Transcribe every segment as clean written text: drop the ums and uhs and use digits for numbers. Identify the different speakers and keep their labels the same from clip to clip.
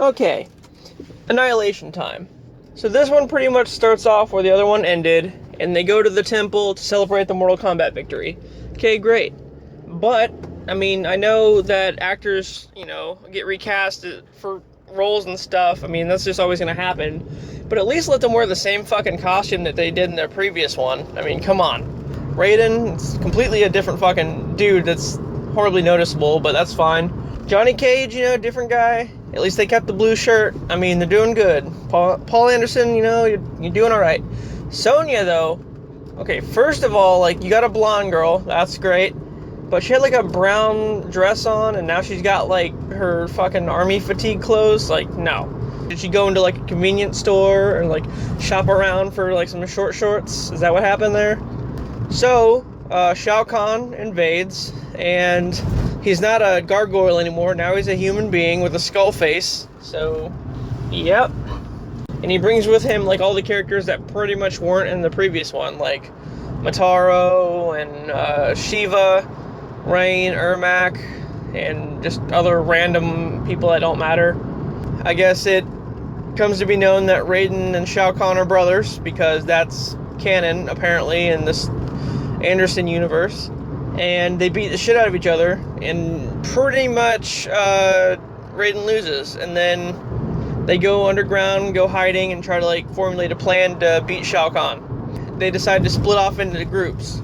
Speaker 1: Okay, Annihilation time. So this one pretty much starts off where the other one ended, and they go to the temple to celebrate the Mortal Kombat victory. Okay, great. But, I mean, I know that actors, get recast for roles and stuff. I mean, that's just always going to happen. But at least let them wear the same fucking costume that they did in their previous one. I mean, come on. Raiden, it's completely a different fucking dude that's horribly noticeable, but that's fine. Johnny Cage, different guy. At least they kept the blue shirt. I mean, they're doing good. Paul Anderson, you're doing alright. Sonya, though, okay, first of all, you got a blonde girl. That's great. But she had, a brown dress on, and now she's got, her fucking army fatigue clothes. No. Did she go into, a convenience store and, shop around for, some short shorts? Is that what happened there? So, Shao Kahn invades, and he's not a gargoyle anymore. Now he's a human being with a skull face. So, yep. And he brings with him, all the characters that pretty much weren't in the previous one, like Mataro and Shiva, Rain, Ermac, and just other random people that don't matter. I guess it comes to be known that Raiden and Shao Kahn are brothers, because that's canon, apparently, in this Anderson universe. And they beat the shit out of each other, and pretty much Raiden loses. And then they go underground, go hiding, and try to formulate a plan to beat Shao Kahn. They decide to split off into groups.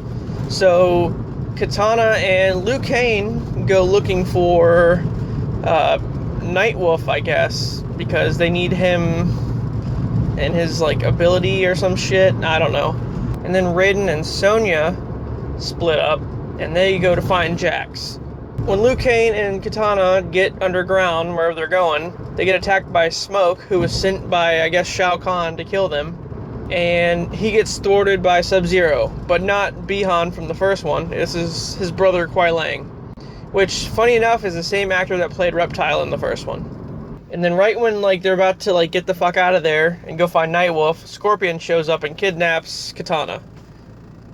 Speaker 1: So Kitana and Liu Kang go looking for Nightwolf, I guess, because they need him and his ability or some shit. I don't know. And then Raiden and Sonya split up, and they go to find Jax. When Liu Kang and Kitana get underground, wherever they're going, they get attacked by Smoke, who was sent by, I guess, Shao Kahn to kill them. And he gets thwarted by Sub-Zero, but not Bihan from the first one. This is his brother, Kuai Lang, which, funny enough, is the same actor that played Reptile in the first one. And then right when, they're about to, get the fuck out of there and go find Nightwolf, Scorpion shows up and kidnaps Kitana.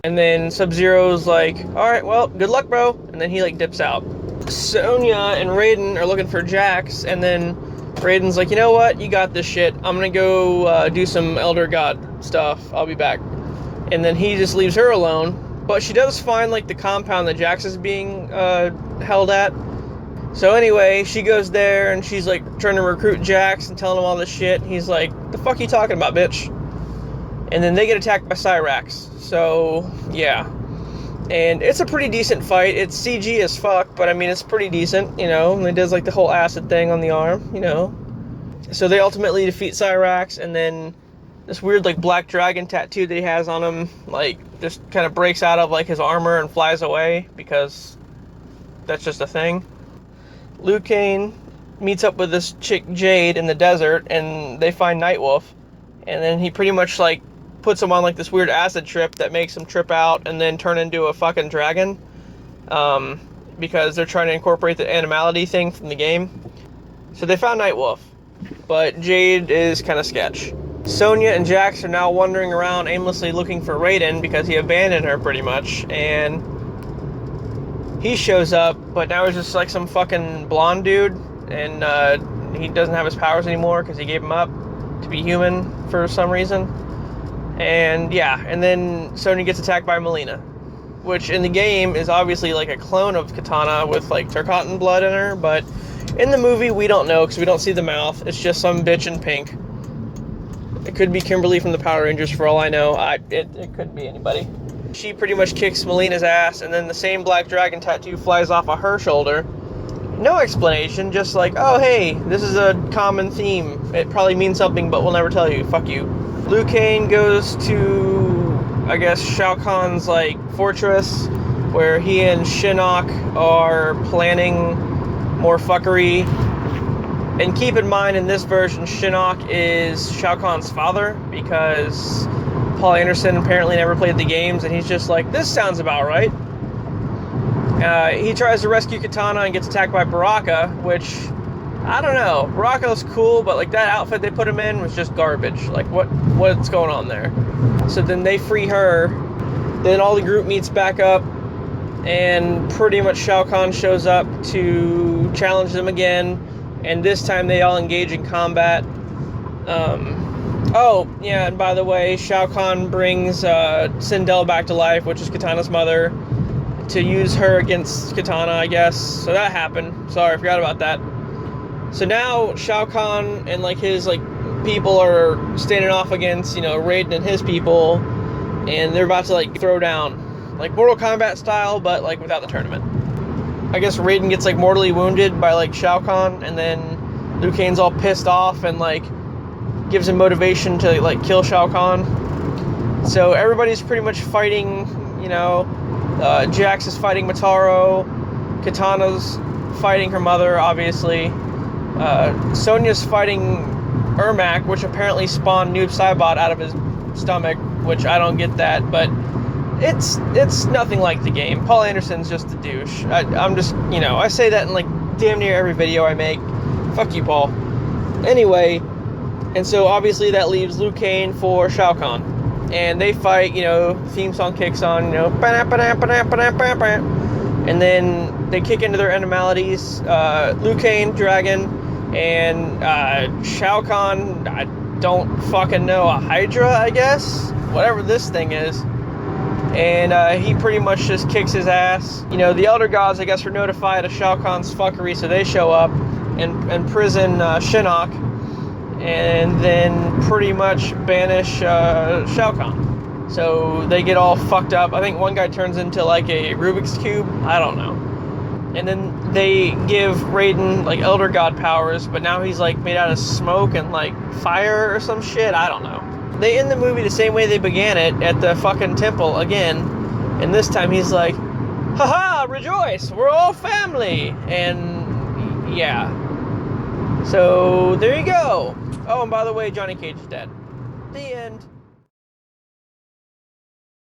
Speaker 1: And then Sub-Zero's alright, well, good luck, bro. And then he, dips out. Sonya and Raiden are looking for Jax, and then Raiden's you know what? You got this shit. I'm gonna go do some Elder God stuff. I'll be back. And then he just leaves her alone. But she does find, the compound that Jax is being held at. So anyway, she goes there, and she's, trying to recruit Jax and telling him all this shit. He's like, the fuck you talking about, bitch? And then they get attacked by Cyrax. So, yeah. And it's a pretty decent fight. It's CG as fuck, but I mean, it's pretty decent, And it does, the whole acid thing on the arm, So they ultimately defeat Cyrax, and then this weird, black dragon tattoo that he has on him, just kind of breaks out of, his armor and flies away, because that's just a thing. Liu Kang meets up with this chick, Jade, in the desert, and they find Nightwolf. And then he pretty much, puts him on, this weird acid trip that makes him trip out and then turn into a fucking dragon. Because they're trying to incorporate the animality thing from the game. So they found Nightwolf. But Jade is kind of sketch. Sonya and Jax are now wandering around aimlessly looking for Raiden because he abandoned her pretty much. And he shows up, but now he's just some fucking blonde dude. And he doesn't have his powers anymore because he gave them up to be human for some reason. And yeah, and then Sonya gets attacked by Melina, which in the game is obviously a clone of Kitana with Tarkatan blood in her, but in the movie we don't know because we don't see the mouth. It's just some bitch in pink. It could be Kimberly from the Power Rangers for all I know. It could be anybody. She pretty much kicks Melina's ass, and then the same black dragon tattoo flies off of her shoulder. No explanation, just oh hey, this is a common theme. It probably means something, but we'll never tell you. Fuck you. Liu Kang goes to, I guess, Shao Kahn's, fortress, where he and Shinnok are planning more fuckery. And keep in mind, in this version, Shinnok is Shao Kahn's father, because Paul Anderson apparently never played the games, and he's just this sounds about right. He tries to rescue Kitana and gets attacked by Baraka, which, I don't know. Baraka's cool, but that outfit they put him in was just garbage. What's going on there? So then they free her. Then all the group meets back up, and pretty much Shao Kahn shows up to challenge them again. and this time they all engage in combat. Oh, yeah, and by the way, Shao Kahn brings Sindel back to life, which is Katana's mother, to use her against Katana, I guess. So that happened. Sorry, I forgot about that. So now Shao Kahn and like his like people are standing off against, you know, Raiden and his people, and they're about to like throw down, like Mortal Kombat style, but like without the tournament. I guess Raiden gets like mortally wounded by like Shao Kahn, and then Liu Kang's all pissed off and like gives him motivation to like kill Shao Kahn. So everybody's pretty much fighting, you know. Jax is fighting Motaro, Katana's fighting her mother, obviously. Sonya's fighting Ermac, which apparently spawned Noob Saibot out of his stomach, which I don't get that, but it's nothing like the game. Paul Anderson's just a douche. I'm just, you know, I say that in like damn near every video I make. Fuck you, Paul. Anyway, and so obviously that leaves Liu Kang for Shao Kahn. And they fight, you know, theme song kicks on, you know, and then they kick into their animalities. Liu Kang, Dragon, and Shao Kahn, I don't fucking know, a Hydra, I guess? Whatever this thing is. And he pretty much just kicks his ass. You know, the Elder Gods, I guess, are notified of Shao Kahn's fuckery, so they show up and prison Shinnok, and then pretty much banish Shao Kahn. So they get all fucked up. I think one guy turns into like a Rubik's Cube. I don't know. And then they give Raiden like Elder God powers, but now he's like made out of smoke and like fire or some shit. I don't know. They end the movie the same way they began it, at the fucking temple again. And this time he's like, haha, rejoice, we're all family. And yeah. So there you go. Oh, and by the way, Johnny Cage is dead. The end.